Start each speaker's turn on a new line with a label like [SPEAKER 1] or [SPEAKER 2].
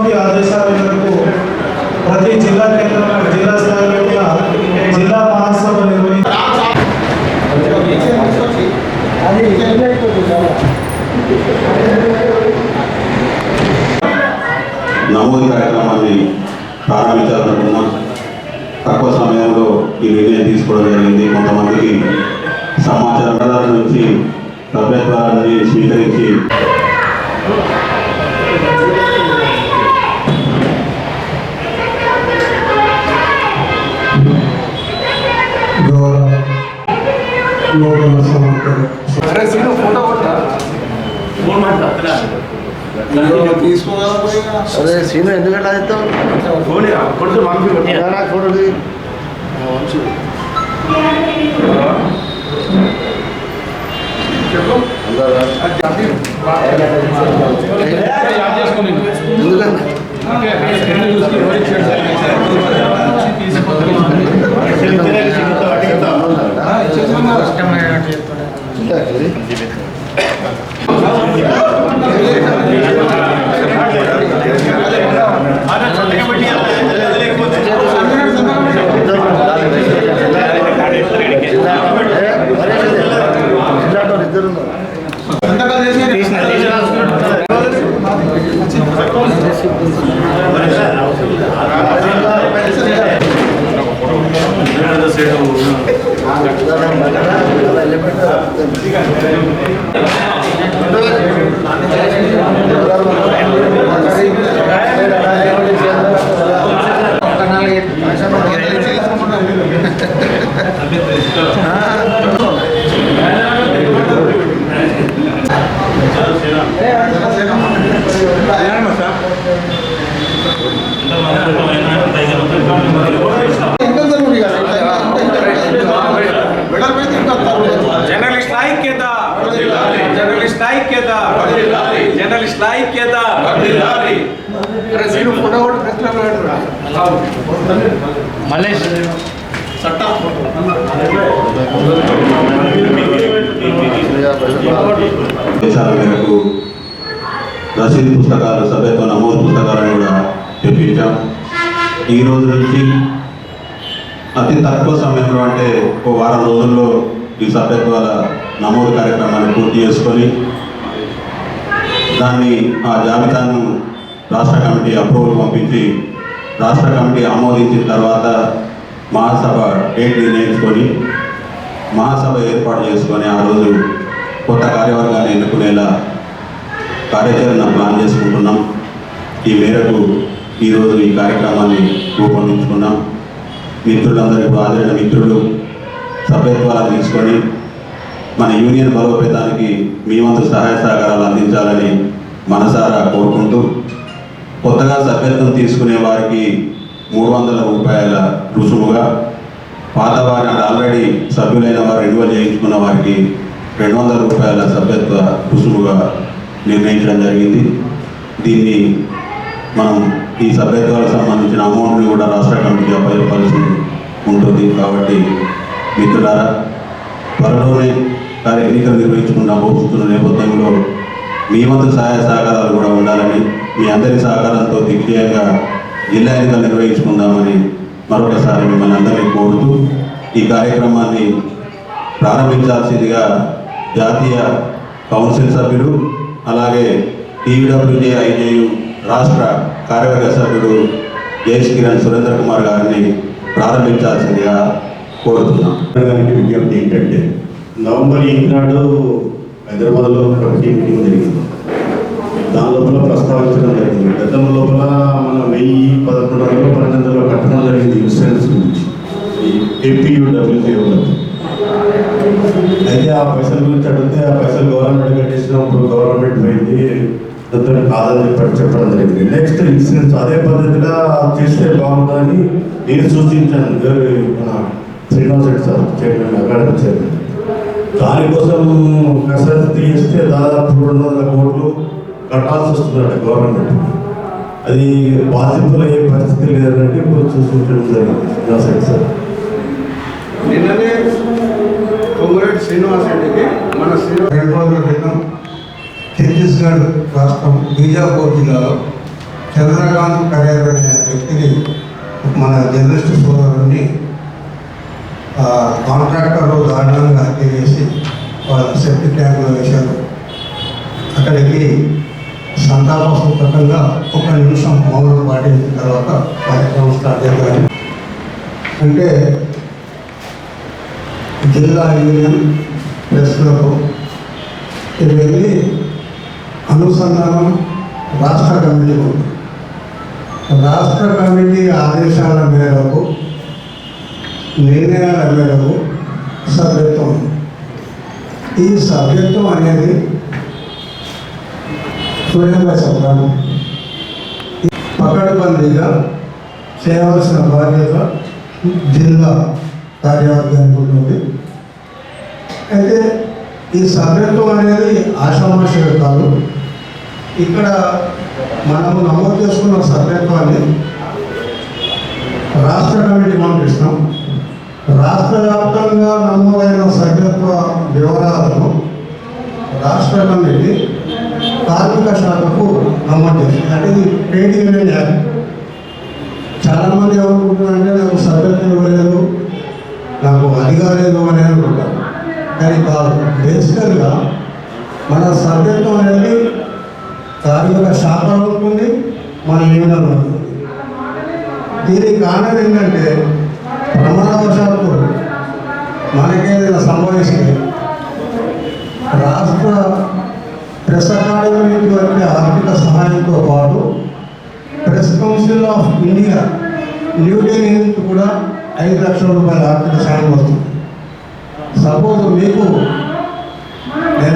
[SPEAKER 1] ముఖ్యమంత్రి ఆదేశాల మేరకు ప్రతి జిల్లా కేంద్రంలో జిల్లా స్థాయిలో జిల్లా మహాసభ
[SPEAKER 2] నమోదు కార్యక్రమాన్ని ప్రారంభించాలనుకున్నాం. తక్కువ సమయంలో ఈ నిర్ణయం తీసుకోవడం జరిగింది. కొంతమందికి సమాచారం నుంచి సభ్యత్వాన్ని స్వీకరించి
[SPEAKER 3] సీను ఎందుకంటే దేశాల మేరకు రసీదు పుస్తకాలు సభ్యత్వ నమోదు పుస్తకాలను కూడా తెప్పించాం. ఈ రోజు నుంచి అతి తక్కువ సమయంలో అంటే ఒక వారం రోజుల్లో ఈ సభ్యత్వాల నమోదు కార్యక్రమాన్ని పూర్తి చేసుకొని దాన్ని ఆ జాబితాను రాష్ట్ర కమిటీ అప్రూవల్ పంపించి రాష్ట్ర కమిటీ ఆమోదించిన తర్వాత మహాసభ డేట్ నిర్ణయించుకొని మహాసభ ఏర్పాటు చేసుకొని ఆ రోజు కొత్త కార్యవర్గాన్ని ఎన్నుకునేలా కార్యాచరణ ప్లాన్ చేసుకుంటున్నాం. ఈ మేరకు ఈరోజు ఈ కార్యక్రమాన్ని రూపొందించుకున్నాం. మిత్రులందరూ హాజరైన మిత్రులు సభ్యత్వాలను తీసుకొని మన యూనియన్ బలోపేతానికి మీ వంతు సహాయ సహకారాలు అందించాలని మనసారా కోరుకుంటూ కొత్తగా సభ్యత్వం తీసుకునే వారికి 300 రూపాయల రుసుముగా, పాత వారి ఆల్రెడీ సభ్యులైన వారు రెన్యువల్ చేయించుకున్న వారికి 200 రూపాయల సభ్యత్వ రుసుముగా నిర్ణయించడం జరిగింది. దీన్ని మనం ఈ సభ్యత్వాలకు సంబంధించిన అమౌంట్ని కూడా రాష్ట్ర కమిటీ అప్పచెప్పాల్సి ఉంటుంది. కాబట్టి మిత్రులారా, త్వరలోనే ఎన్నికలు నిర్వహించుకున్న పోతున్న నేపథ్యంలో మీ వంతు సహాయ సహకారాలు కూడా ఉండాలని, మీ అందరి సహకారంతో దిగ్విజయంగా జిల్లా ఎన్నికలు నిర్వహించుకుందామని మరొకసారి మిమ్మల్ని అందరినీ కోరుతూ ఈ కార్యక్రమాన్ని ప్రారంభించాల్సిందిగా జాతీయ కౌన్సిల్ సభ్యులు అలాగే టీవీడబ్ల్యూజే ఐజేయు రాష్ట్ర కార్యవర్గ సభ్యుడు జేఎస్ కిరణ్ సురేంద్ర కుమార్ గారిని ప్రారంభించాల్సిందిగా కోరుతున్నాం.
[SPEAKER 4] విజ్ఞప్తి ఏంటంటే నవంబర్ 8 నాడు హైదరాబాద్లో కమిటీ మీటింగ్ జరిగింది. దాని లోపల ప్రస్తావించడం జరిగింది. గతం లోపల మన 1100-1200 కట్టడం జరిగింది ఇన్సూరెన్స్ గురించి ఏపీయూడబ్ల్యూజే. అయితే ఆ పైసల గురించి అడిగితే ఆ పైసలు గవర్నమెంట్ కట్టేసినప్పుడు గవర్నమెంట్ పోయింది, దాంతో కాదని చెప్పడం జరిగింది. నెక్స్ట్ ఇన్సూరెన్స్ అదే పద్ధతిగా చేస్తే బాగుంటుందని నేను సూచించాను. మన Srinivas Reddy sir chairman, academy chairman. దానికోసం కసరత్తు చేస్తే దాదాపు 200 కోట్లు కట్టాల్సి వస్తుందట గవర్నమెంట్. అది బాధితులు ఏ పరిస్థితి లేదంటే ఇప్పుడు సూచించడం జరిగింది శ్రీనివాస్ రెడ్డి సార్.
[SPEAKER 5] నిన్ననే కొమ్మరెడ్డి శ్రీనివాస్ రెడ్డికి మన 2 రోజుల క్రితం ఛత్తీస్గఢ్ రాష్ట్రం బీజాపూర్ జిల్లాలో చంద్రకాంత్ కరేర్ అనే వ్యక్తిని మన జర్నలిస్ట్ సోదరుని కాంట్రాక్టర్లు దారుణంగా హత్య చేసి వాళ్ళ సెప్టిక్ ట్యాంకులో వేశారు. అక్కడికి సంతాప సూచకంగా 1 నిమిషం మౌనం పాటించిన తర్వాత కార్యక్రమం స్టార్ట్ చేయాలి. అంటే జిల్లా యూనియన్ ప్రెస్ క్లబ్ ఇది వెళ్ళి అనుసంధానం రాష్ట్ర కమిటీ ఉంది. రాష్ట్ర కమిటీ ఆదేశాల మేరకు నిర్ణయాల మేరకు సభ్యత్వం. ఈ సభ్యత్వం అనేది స్వయంగా చెప్పాలి, పకడ్బందీగా చేయవలసిన బాధ్యత జిల్లా కార్యవర్గానికి ఉంటుంది. అయితే ఈ సభ్యత్వం అనేది ఆషామాషిగా కాదు. ఇక్కడ మనము నమోదు చేసుకున్న సభ్యత్వాన్ని రాష్ట్ర కమిటీ పంపిస్తాం. రాష్ట్ర వ్యాప్తంగా నమోదైన సభ్యత్వ వివరాలను రాష్ట్ర కమిటీ కార్మిక శాఖకు నమోదు చేస్తుంది. అంటే ఇది ట్రేడ్ యూనియన్ యాక్ట్. చాలామంది ఏమనుకుంటున్నారంటే నాకు సభ్యత్వం ఇవ్వలేదు, నాకు అధికారం అని అనుకుంటారు. కానీ కాదు, బేసికల్గా మన సభ్యత్వం అనేది కార్మిక శాఖలో ఉంటుంది, మన యూనియన్లో ఉంటుంది. దీనికి కారణం ఏంటంటే ప్రమాదవశాత్తు మనకేదైనా సంభవిస్తే రాష్ట్ర ప్రెస్ అకాడమీ నుంచి వచ్చే ఆర్థిక సహాయంతో పాటు press council of India New Delhi నుంచి కూడా 5 లక్షల రూపాయల ఆర్థిక సహాయం వస్తుంది. సపోజ్ మీకు